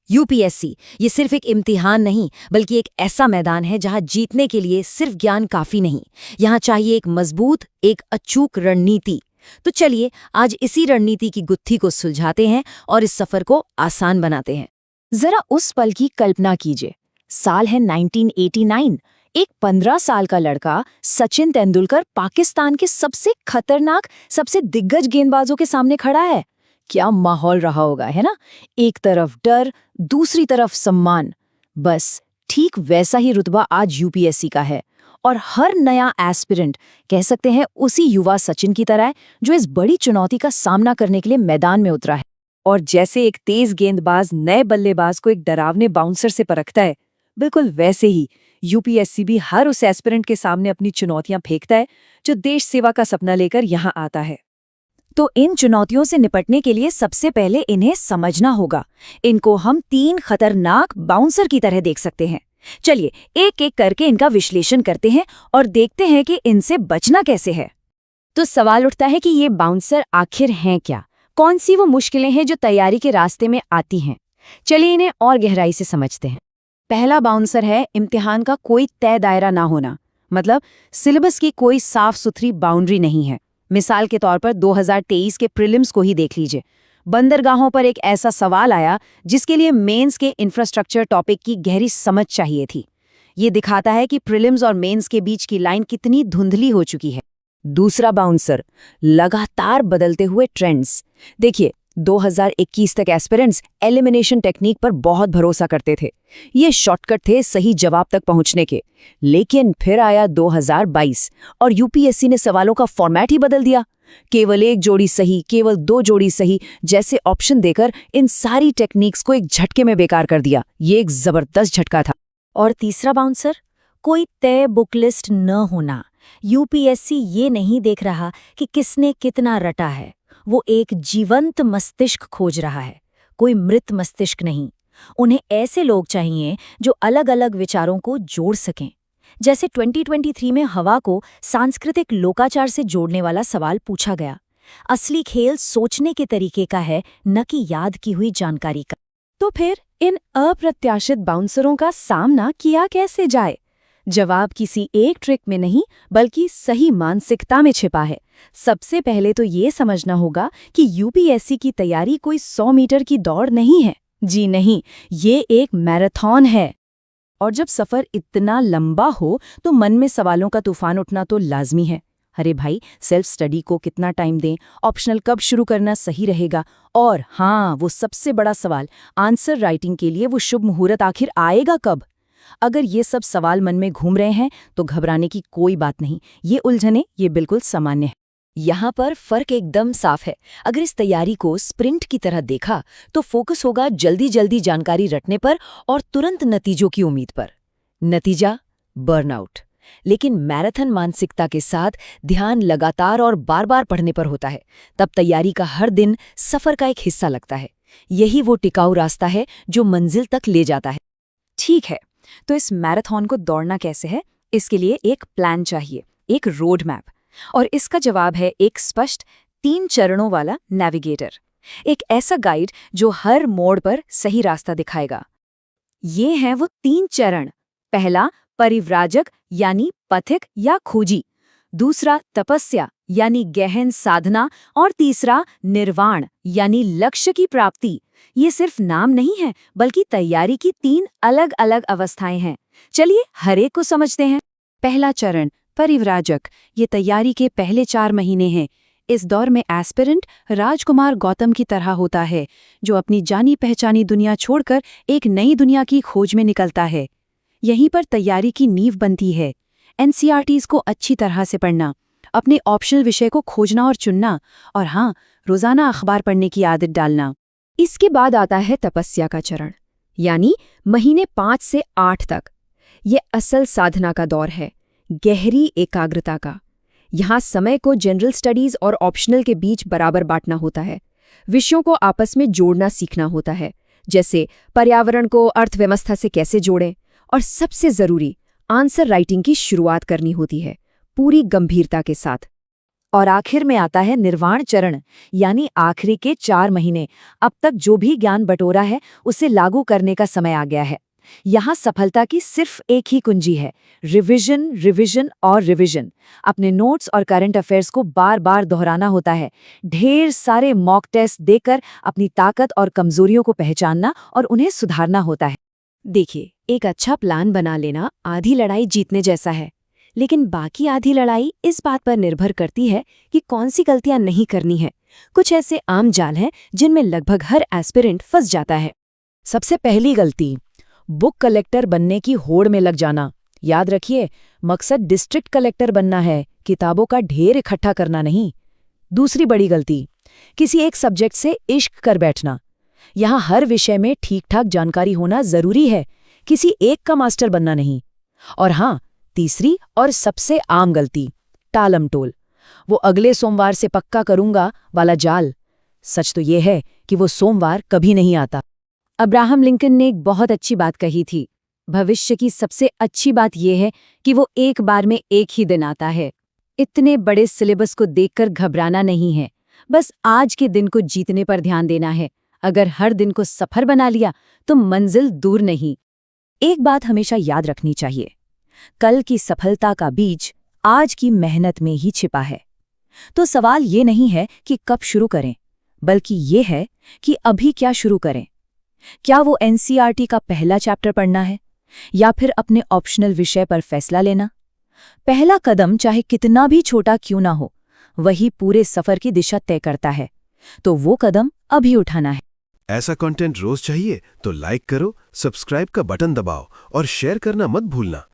UPSC ये सिर्फ एक इम्तिहान नहीं बल्कि एक ऐसा मैदान है जहां जीतने के लिए सिर्फ ज्ञान काफी नहीं। यहाँ चाहिए एक मजबूत, एक अचूक रणनीति। तो चलिए आज इसी रणनीति की गुत्थी को सुलझाते हैं और इस सफर को आसान बनाते हैं। जरा उस पल की कल्पना कीजिए। साल है 1989। एक 15 साल का लड़का सचिन तेंदुलकर पाकिस्तान के सबसे खतरनाक, सबसे दिग्गज गेंदबाजों के सामने खड़ा है। क्या माहौल रहा होगा, है ना? एक तरफ डर, दूसरी तरफ सम्मान। बस ठीक वैसा ही रुतबा आज यूपीएससी का है। और हर नया एस्पिरेंट, कह सकते हैं, उसी युवा सचिन की तरह है जो इस बड़ी चुनौती का सामना करने के लिए मैदान में उतरा है। और जैसे एक तेज गेंदबाज नए बल्लेबाज को एक डरावने बाउंसर से परखता है, बिल्कुल वैसे ही यूपीएससी भी हर उस एस्पिरेंट के सामने अपनी चुनौतियां फेंकता है जो देश सेवा का सपना लेकर यहाँ आता है। तो इन चुनौतियों से निपटने के लिए सबसे पहले इन्हें समझना होगा। इनको हम 3 खतरनाक बाउंसर की तरह देख सकते हैं। चलिए एक एक करके इनका विश्लेषण करते हैं और देखते हैं कि इनसे बचना कैसे है। तो सवाल उठता है कि ये बाउंसर आखिर हैं क्या? कौन सी वो मुश्किलें हैं जो तैयारी के रास्ते में आती हैं? चलिए इन्हें और गहराई से समझते हैं। पहला बाउंसर है इम्तिहान का कोई तय दायरा ना होना। मतलब सिलेबस की कोई साफ सुथरी बाउंड्री नहीं है। मिसाल के तौर पर 2023 के प्रीलिम्स को ही देख लीजिए। बंदरगाहों पर एक ऐसा सवाल आया जिसके लिए मेंस के इंफ्रास्ट्रक्चर टॉपिक की गहरी समझ चाहिए थी। ये दिखाता है कि प्रीलिम्स और मेंस के बीच की लाइन कितनी धुंधली हो चुकी है। दूसरा बाउंसर, लगातार बदलते हुए ट्रेंड्स। देखिए 2021 तक एस्पिरेंट्स एलिमिनेशन टेक्निक पर बहुत भरोसा करते थे। ये शॉर्टकट थे सही जवाब तक पहुंचने के। लेकिन फिर आया 2022 और यूपीएससी ने सवालों का फॉर्मेट ही बदल दिया। केवल 1 जोड़ी सही, केवल 2 जोड़ी सही जैसे ऑप्शन देकर इन सारी टेक्निक्स को एक झटके में बेकार कर दिया। ये एक जबरदस्त झटका था। और तीसरा बाउंसर, कोई तय बुक लिस्ट न होना। यूपीएससी ये नहीं देख रहा कि किसने कितना रटा है, वो एक जीवंत मस्तिष्क खोज रहा है, कोई मृत मस्तिष्क नहीं। उन्हें ऐसे लोग चाहिए जो अलग अलग विचारों को जोड़ सकें। जैसे 2023 में हवा को सांस्कृतिक लोकाचार से जोड़ने वाला सवाल पूछा गया। असली खेल सोचने के तरीके का है, न कि याद की हुई जानकारी का। तो फिर इन अप्रत्याशित बाउंसरों का सामना किया कैसे जाए? जवाब किसी एक ट्रिक में नहीं बल्कि सही मानसिकता में छिपा है। सबसे पहले तो ये समझना होगा कि यूपीएससी की तैयारी कोई 100 मीटर की दौड़ नहीं है। जी नहीं, ये एक मैराथन है। और जब सफर इतना लंबा हो तो मन में सवालों का तूफान उठना तो लाजमी है। अरे भाई, सेल्फ स्टडी को कितना टाइम दें? ऑप्शनल कब शुरू करना सही रहेगा? और हाँ, वो सबसे बड़ा सवाल, आंसर राइटिंग के लिए वो शुभ मुहूर्त आखिर आएगा कब? अगर ये सब सवाल मन में घूम रहे हैं तो घबराने की कोई बात नहीं। ये उलझने ये बिल्कुल सामान्य है। यहाँ पर फर्क एकदम साफ है। अगर इस तैयारी को स्प्रिंट की तरह देखा तो फोकस होगा जल्दी जल्दी जानकारी रटने पर और तुरंत नतीजों की उम्मीद पर। नतीजा बर्नआउट। लेकिन मैराथन मानसिकता के साथ ध्यान लगातार और बार बार पढ़ने पर होता है। तब तैयारी का हर दिन सफर का एक हिस्सा लगता है। यही वो टिकाऊ रास्ता है जो मंजिल तक ले जाता है। ठीक है, तो इस मैराथन को दौड़ना कैसे है? इसके लिए एक प्लान चाहिए, एक रोड मैप। और इसका जवाब है एक स्पष्ट 3 चरणों वाला नेविगेटर। एक ऐसा गाइड जो हर मोड़ पर सही रास्ता दिखाएगा। ये हैं वो 3 चरण। पहला परिव्राजक यानी पथिक या खोजी, दूसरा तपस्या यानी गहन साधना, और तीसरा निर्वाण यानी लक्ष्य की प्राप्ति। ये सिर्फ नाम नहीं है बल्कि तैयारी की 3 अलग अलग अवस्थाएं हैं। चलिए हर एक को समझते हैं। पहला चरण परिव्राजक, ये तैयारी के पहले 4 महीने हैं। इस दौर में एस्पिरेंट राजकुमार गौतम की तरह होता है, जो अपनी जानी पहचानी दुनिया छोड़कर एक नई दुनिया की खोज में निकलता है। यहीं पर तैयारी की नींव बनती है। एनसीईआरटीज़ को अच्छी तरह से पढ़ना, अपने ऑप्शनल विषय को खोजना और चुनना, और हाँ, रोजाना अखबार पढ़ने की आदत डालना। इसके बाद आता है तपस्या का चरण, यानी महीने 5 से 8 तक। ये असल साधना का दौर है, गहरी एकाग्रता का। यहाँ समय को जनरल स्टडीज और ऑप्शनल के बीच बराबर बांटना होता है। विषयों को आपस में जोड़ना सीखना होता है, जैसे पर्यावरण को अर्थव्यवस्था से कैसे जोड़ें। और सबसे जरूरी, आंसर राइटिंग की शुरुआत करनी होती है, पूरी गंभीरता के साथ। और आखिर में आता है निर्वाण चरण, यानी आखिरी के 4 महीने। अब तक जो भी ज्ञान बटोरा है उसे लागू करने का समय आ गया है। यहाँ सफलता की सिर्फ एक ही कुंजी है, रिवीजन, रिवीजन और रिवीजन। अपने नोट्स और करंट अफेयर्स को बार बार दोहराना होता है, ढेर सारे मॉक टेस्ट देकर अपनी ताकत और कमजोरियों को पहचानना और उन्हें सुधारना होता है। देखिए, एक अच्छा प्लान बना लेना आधी लड़ाई जीतने जैसा है, लेकिन बाकी आधी लड़ाई इस बात पर निर्भर करती है कि कौन सी गलतियां नहीं करनी है। कुछ ऐसे आम जाल हैं जिनमें लगभग हर एस्पिरेंट फंस जाता है। सबसे पहली गलती, बुक कलेक्टर बनने की होड़ में लग जाना। याद रखिए, मकसद डिस्ट्रिक्ट कलेक्टर बनना है, किताबों का ढेर इकट्ठा करना नहीं। दूसरी बड़ी गलती, किसी एक सब्जेक्ट से इश्क कर बैठना। यहाँ हर विषय में ठीक ठाक जानकारी होना जरूरी है, किसी एक का मास्टर बनना नहीं। और हाँ, तीसरी और सबसे आम गलती, टालमटोल, वो अगले सोमवार से पक्का करूंगा वाला जाल। सच तो ये है कि वो सोमवार कभी नहीं आता। अब्राहम लिंकन ने एक बहुत अच्छी बात कही थी, भविष्य की सबसे अच्छी बात यह है कि वो एक बार में एक ही दिन आता है। इतने बड़े सिलेबस को देखकर घबराना नहीं है, बस आज के दिन को जीतने पर ध्यान देना है। अगर हर दिन को सफर बना लिया तो मंजिल दूर नहीं। एक बात हमेशा याद रखनी चाहिए, कल की सफलता का बीज आज की मेहनत में ही छिपा है। तो सवाल ये नहीं है कि कब शुरू करें, बल्कि ये है कि अभी क्या शुरू करें। क्या वो एनसीईआरटी का पहला चैप्टर पढ़ना है या फिर अपने ऑप्शनल विषय पर फैसला लेना? पहला कदम चाहे कितना भी छोटा क्यों ना हो, वही पूरे सफर की दिशा तय करता है। तो वो कदम अभी उठाना है। ऐसा कंटेंट रोज चाहिए तो लाइक करो, सब्सक्राइब का बटन दबाओ और शेयर करना मत भूलना।